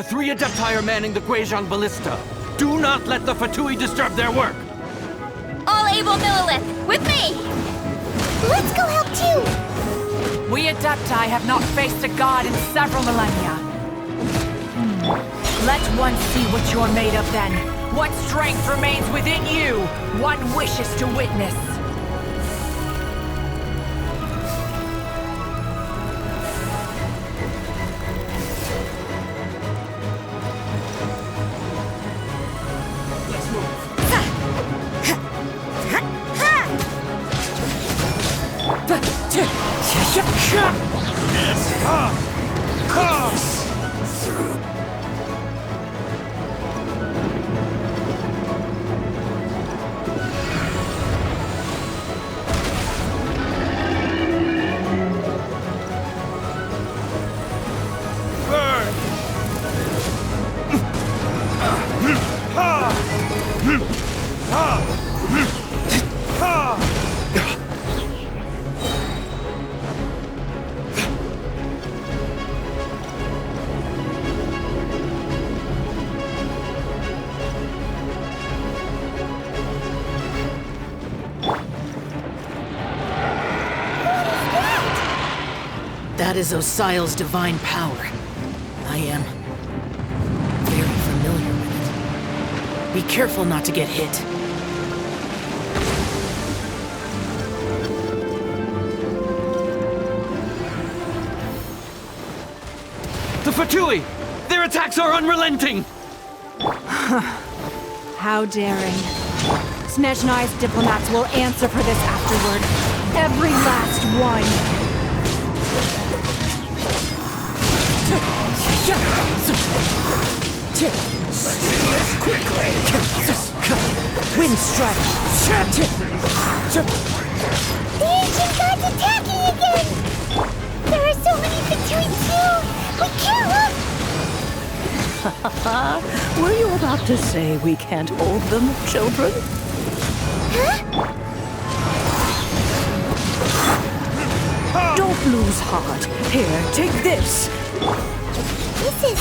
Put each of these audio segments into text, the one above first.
3 Adepti are manning the Guizhong Ballista. Do not let the Fatui disturb their work! All able Millilith, with me! Let's go help too! We Adepti have not faced a god in several millennia. Let one see what you're made of then. What strength remains within you? One wishes to witness. That is Osial's divine power. I am very familiar with it. Be careful not to get hit. The Fatui! Their attacks are unrelenting! How daring. Snezhnai's diplomats will answer for this afterward. Every last one. Quickly! Wind strike! The ancient god's attacking again! There are so many Fatui too! We can't look! Were you about to say we can't hold them, children? Huh? Don't lose heart. Here, take this. This is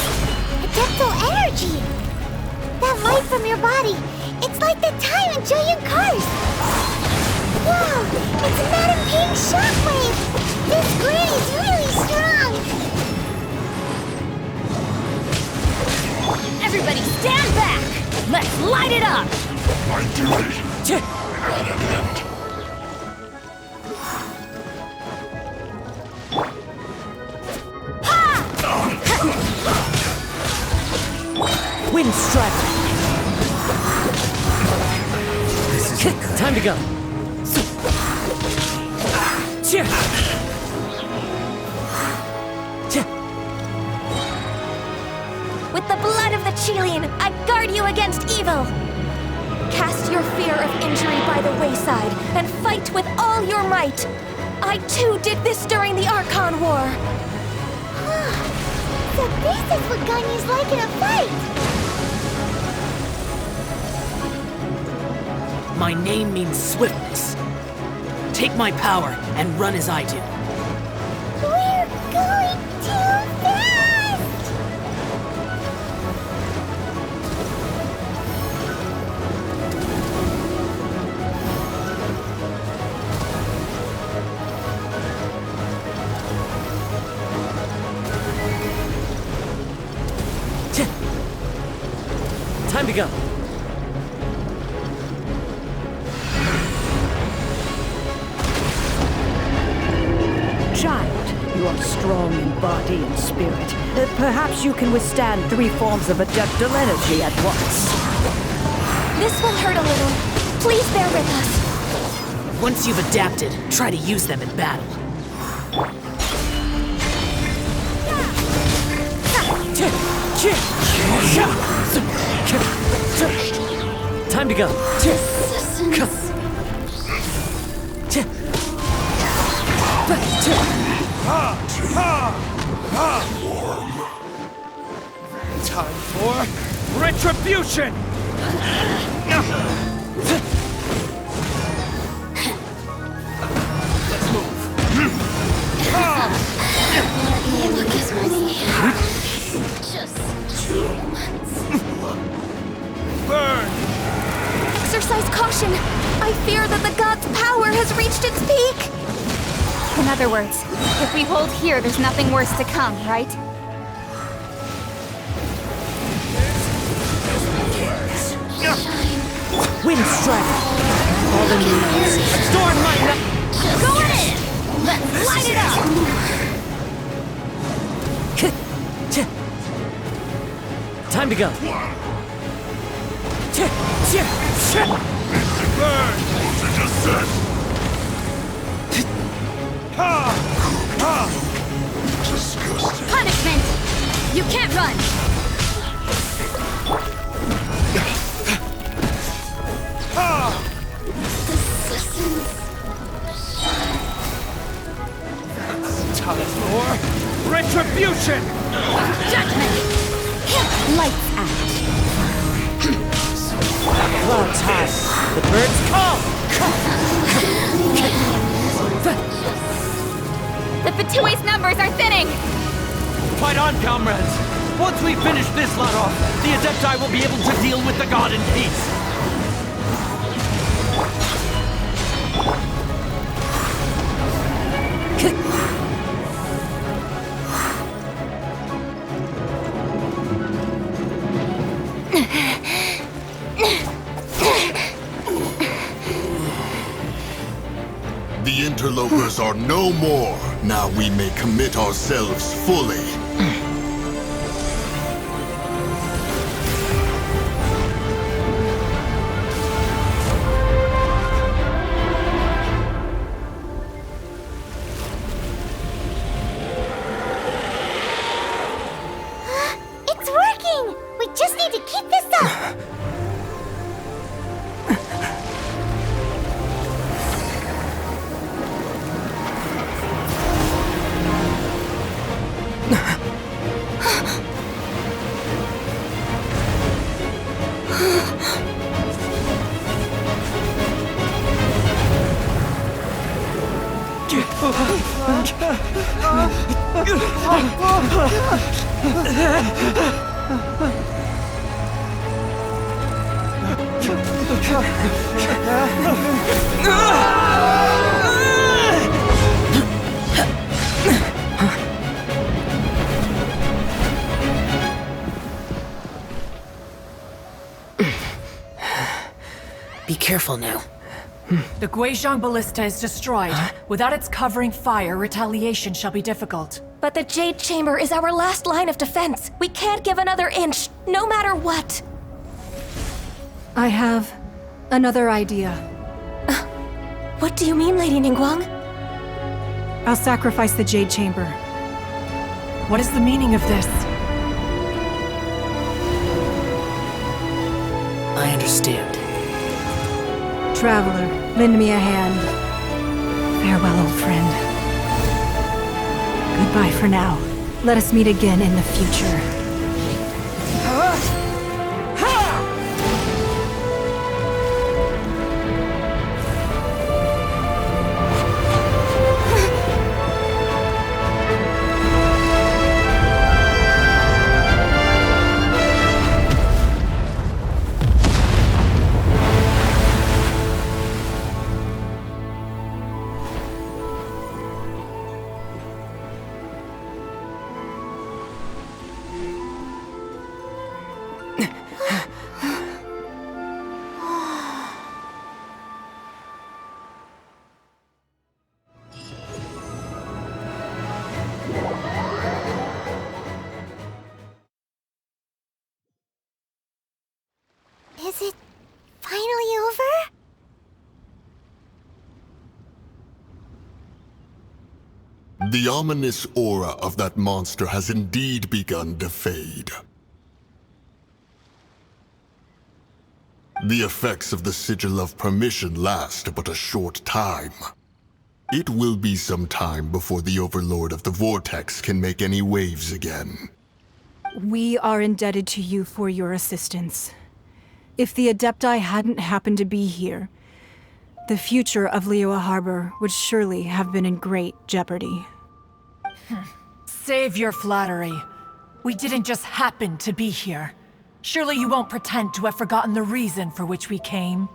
adeptal energy! That light from your body, it's like the time in Julian Cars! Wow! It's Madame Ping's shockwave! This grid is really strong! Everybody stand back! Let's light it up! My duty at an end. Wind strike! Time to go! With the blood of the Chilean, I guard you against evil! Cast your fear of injury by the wayside, and fight with all your might! I too did this during the Archon War! So this is what Ganyu's like in a fight! My name means swiftness. Take my power and run as I do. We're going too fast! Time to go. Child, you are strong in body and spirit. Perhaps you can withstand 3 forms of adeptal energy at once. This will hurt a little. Please bear with us. Once you've adapted, try to use them in battle. Time to go. Time for retribution! Let's move. Look at me. Just Burn! Exercise caution! I fear that the god's power has reached its peak! In other words, if we hold here, there's nothing worse to come, right? Wind strike. All the mías. Storm might not... Go in! Let's light it up! Time to go. Burn! Voltage ascent. Disgusting. Punishment! You can't run! Time for retribution! Judgment! Lights out. Clouds high. The birds call. The Fatui's numbers are thinning! Fight on, comrades! Once we finish this lot off, the Adepti will be able to deal with the god in peace! The interlopers are no more. Now we may commit ourselves fully. It's working! We just need to keep this up! Be careful now. The Guizhong ballista is destroyed. Without its covering fire, retaliation shall be difficult. But the Jade Chamber is our last line of defense. We can't give another inch, no matter what. I have another idea. What do you mean, Lady Ningguang? I'll sacrifice the Jade Chamber. What is the meaning of this? I understand. Traveler, lend me a hand. Farewell, old friend. Goodbye for now. Let us meet again in the future. Is it finally over? The ominous aura of that monster has indeed begun to fade. The effects of the Sigil of Permission last but a short time. It will be some time before the Overlord of the Vortex can make any waves again. We are indebted to you for your assistance. If the Adepti hadn't happened to be here, the future of Liyue Harbor would surely have been in great jeopardy. Save your flattery. We didn't just happen to be here. Surely you won't pretend to have forgotten the reason for which we came.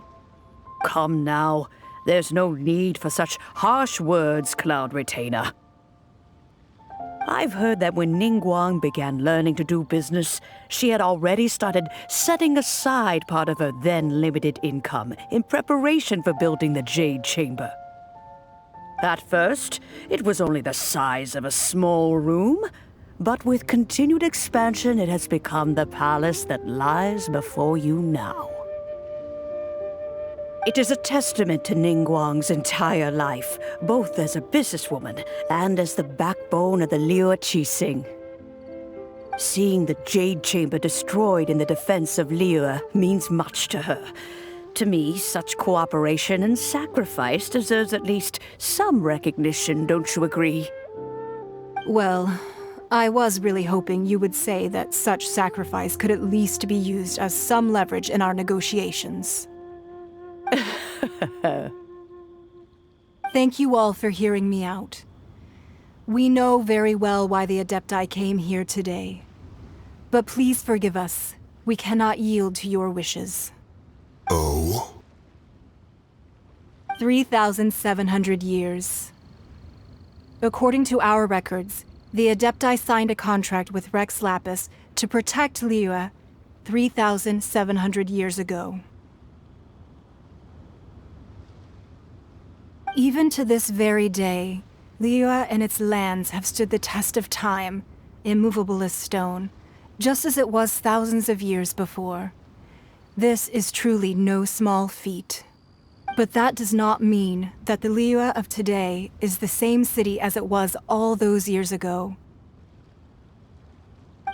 Come now. There's no need for such harsh words, Cloud Retainer. I've heard that when Ningguang began learning to do business, she had already started setting aside part of her then limited income in preparation for building the Jade Chamber. At first, it was only the size of a small room, but with continued expansion, it has become the palace that lies before you now. It is a testament to Ningguang's entire life, both as a businesswoman and as the backbone of the Liu Qixing. Seeing the Jade Chamber destroyed in the defense of Liu means much to her. To me, such cooperation and sacrifice deserves at least some recognition, don't you agree? Well, I was really hoping you would say that such sacrifice could at least be used as some leverage in our negotiations. Thank you all for hearing me out. We know very well why the Adepti came here today. But please forgive us. We cannot yield to your wishes. Oh? 3,700 years. According to our records, the Adepti signed a contract with Rex Lapis to protect Liu 3,700 years ago. Even to this very day, Liu and its lands have stood the test of time, immovable as stone, just as it was thousands of years before. This is truly no small feat. But that does not mean that the Liu of today is the same city as it was all those years ago.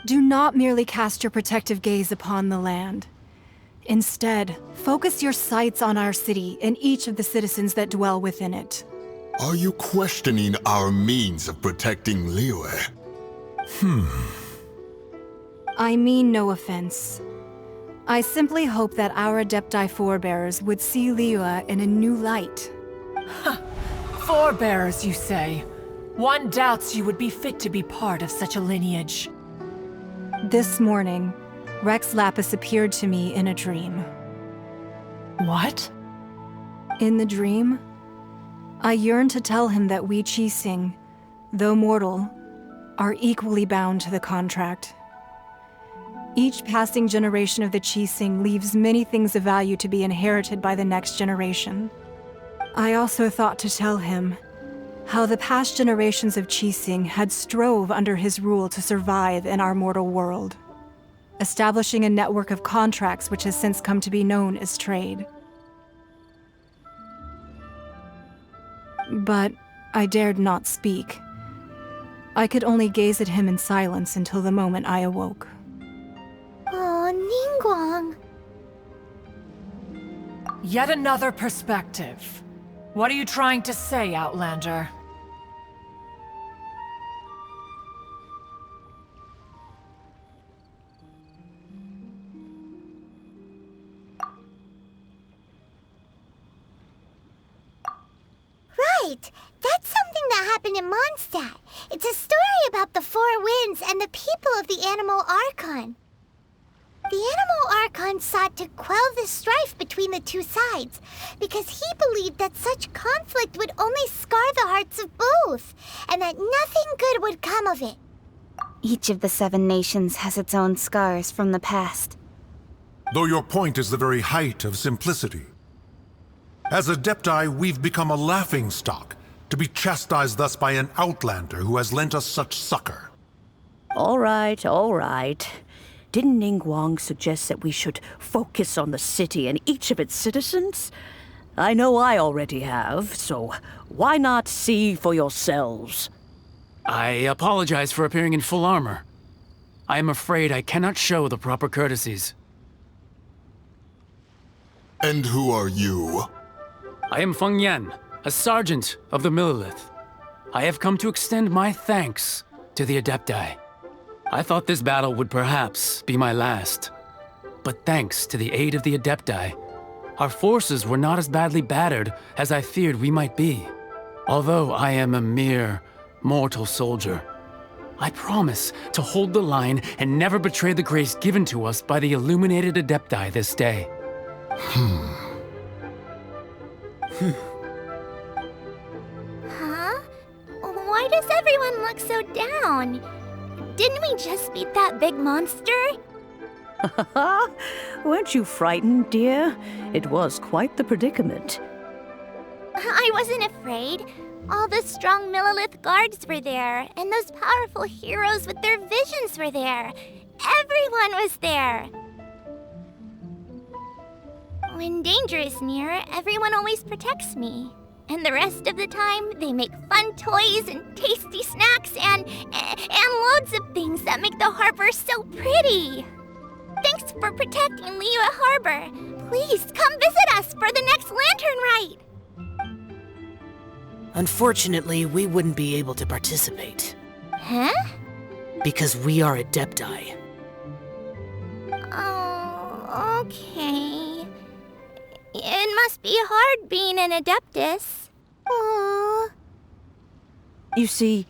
Do not merely cast your protective gaze upon the land. Instead, focus your sights on our city and each of the citizens that dwell within it. Are you questioning our means of protecting Liu? I mean no offense. I simply hope that our Adepti forebears would see Liu in a new light. Forebears, you say? One doubts you would be fit to be part of such a lineage. This morning, Rex Lapis appeared to me in a dream. What? In the dream, I yearned to tell him that we Qixing, though mortal, are equally bound to the contract. Each passing generation of the Qixing leaves many things of value to be inherited by the next generation. I also thought to tell him how the past generations of Qixing had strove under his rule to survive in our mortal world, establishing a network of contracts which has since come to be known as trade. But I dared not speak. I could only gaze at him in silence until the moment I awoke. Oh, Ningguang. Yet another perspective. What are you trying to say, Outlander? Right! That's something that happened in Mondstadt. It's a story about the Four Winds and the people of the Animal Archon. The Animal Archon sought to quell the strife between the two sides, because he believed that such conflict would only scar the hearts of both, and that nothing good would come of it. Each of the 7 nations has its own scars from the past. Though your point is the very height of simplicity. As Adepti, we've become a laughingstock, to be chastised thus by an outlander who has lent us such succor. All right, all right. Didn't Ningguang suggest that we should focus on the city and each of its citizens? I know I already have, so why not see for yourselves? I apologize for appearing in full armor. I am afraid I cannot show the proper courtesies. And who are you? I am Feng Yan, a sergeant of the Millilith. I have come to extend my thanks to the Adepti. I thought this battle would perhaps be my last. But thanks to the aid of the Adepti, our forces were not as badly battered as I feared we might be. Although I am a mere mortal soldier, I promise to hold the line and never betray the grace given to us by the illuminated Adepti this day. Huh? Why does everyone look so down? Didn't we just beat that big monster? Weren't you frightened, dear? It was quite the predicament. I wasn't afraid. All the strong Millilith guards were there, and those powerful heroes with their visions were there. Everyone was there. When danger is near, everyone always protects me. And the rest of the time, they make fun toys and tasty snacks and loads of things that make the harbor so pretty. Thanks for protecting Liyue Harbor. Please come visit us for the next lantern rite. Unfortunately, we wouldn't be able to participate. Huh? Because we are Adepti. Oh, okay. It must be hard being an Adeptus. Aww. You see,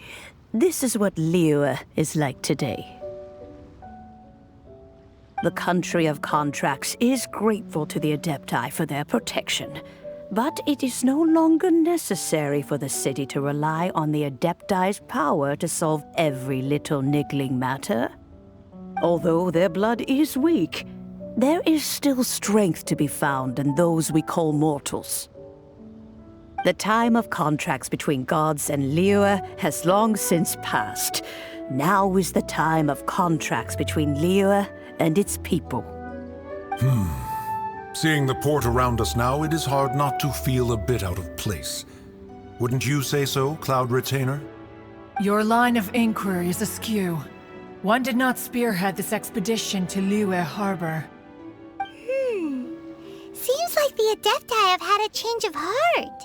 this is what Liyue is like today. The country of contracts is grateful to the Adepti for their protection. But it is no longer necessary for the city to rely on the Adepti's power to solve every little niggling matter. Although their blood is weak, there is still strength to be found in those we call mortals. The time of contracts between gods and Liyue has long since passed. Now is the time of contracts between Liyue and its people. Seeing the port around us now, it is hard not to feel a bit out of place. Wouldn't you say so, Cloud Retainer? Your line of inquiry is askew. One did not spearhead this expedition to Liyue Harbor. Seems like the Adepti have had a change of heart.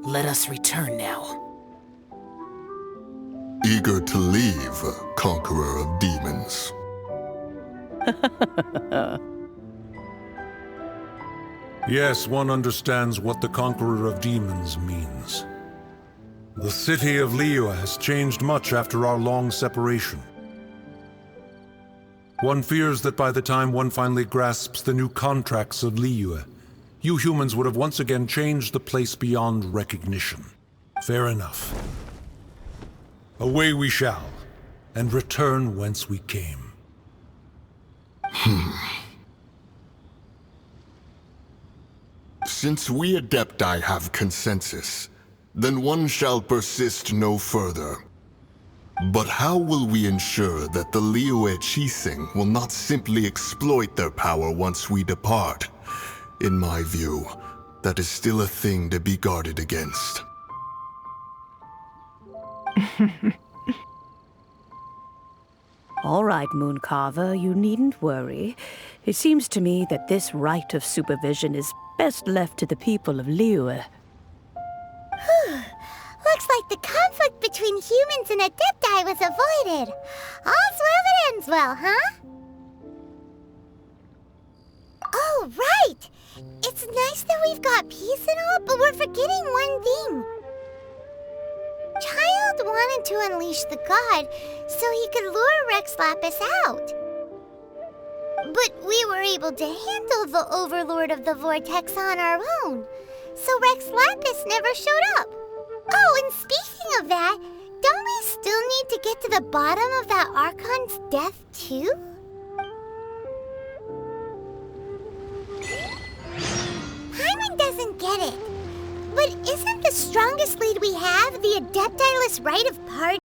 Let us return now. Eager to leave, conqueror of demons. Yes, one understands what the Conqueror of Demons means. The city of Liyue has changed much after our long separation. One fears that by the time one finally grasps the new contracts of Liyue, you humans would have once again changed the place beyond recognition. Fair enough. Away we shall, and return whence we came. Since we Adepti have consensus, then one shall persist no further. But how will we ensure that the Liyue Qixing will not simply exploit their power once we depart? In my view, that is still a thing to be guarded against. All right, Mooncarver, you needn't worry. It seems to me that this right of supervision is best left to the people of Liyue. Looks like the conflict between humans and Adepti was avoided. All's well that ends well, huh? Oh, right! It's nice that we've got peace and all, but we're forgetting one thing. Child wanted to unleash the god so he could lure Rex Lapis out. But we were able to handle the Overlord of the Vortex on our own, so Rex Lapis never showed up. Oh, and speaking of that, don't we still need to get to the bottom of that Archon's death, too? Paimon doesn't get it. But isn't the strongest lead we have the Adeptiless Rite of Pardon?